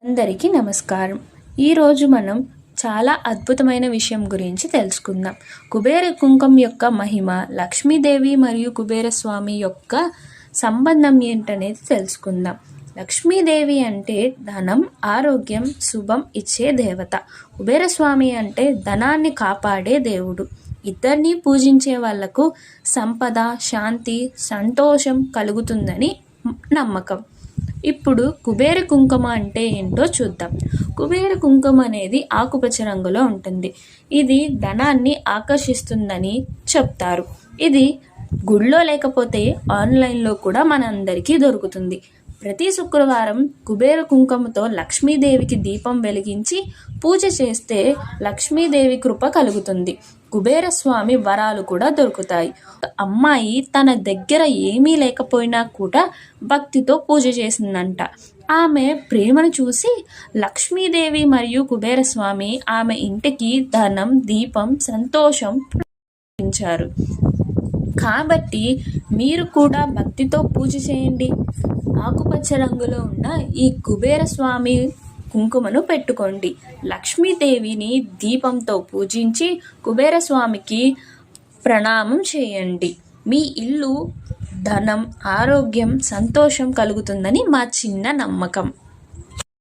అందరికీ నమస్కారం. ఈరోజు మనం చాలా అద్భుతమైన విషయం గురించి తెలుసుకుందాం. కుబేర కుంకం యొక్క మహిమ, లక్ష్మీదేవి మరియు కుబేరస్వామి యొక్క సంబంధం ఏంటనేది తెలుసుకుందాం. లక్ష్మీదేవి అంటే ధనం, ఆరోగ్యం, శుభం ఇచ్చే దేవత. కుబేరస్వామి అంటే ధనాన్ని కాపాడే దేవుడు. ఇద్దరిని పూజించే వాళ్లకు సంపద, శాంతి, సంతోషం కలుగుతుందని నమ్మకం. ఇప్పుడు కుబేర కుంకుమ అంటే ఏంటో చూద్దాం. కుబేర కుంకుమ అనేది ఆకుపచ్చ రంగులో ఉంటుంది. ఇది ధనాన్ని ఆకర్షిస్తుందని చెప్తారు. ఇది గుళ్ళో లేకపోతే ఆన్లైన్లో కూడా మనందరికీ దొరుకుతుంది. ప్రతి శుక్రవారం కుబేర కుంకుమతో లక్ష్మీదేవికి దీపం వెలిగించి పూజ చేస్తే లక్ష్మీదేవి కృప కలుగుతుంది. కుబేరస్వామి వరాలు కూడా దొరుకుతాయి. అమ్మాయి తన దగ్గర ఏమీ లేకపోయినా కూడా భక్తితో పూజ చేసిందంట. ఆమె ప్రేమను చూసి లక్ష్మీదేవి మరియు కుబేరస్వామి ఆమె ఇంటికి ధనం, దీపం, సంతోషం ప్రసాదించారు. కాబట్టి మీరు కూడా భక్తితో పూజ చేయండి. ఆకుపచ్చ రంగులో ఉన్న ఈ కుబేరస్వామి కుంకుమను పెట్టుకోండి. లక్ష్మీదేవిని దీపంతో పూజించి కుబేరస్వామికి ప్రణామం చేయండి. మీ ఇల్లు ధనం, ఆరోగ్యం, సంతోషం కలుగుతుందని మా చిన్న నమ్మకం.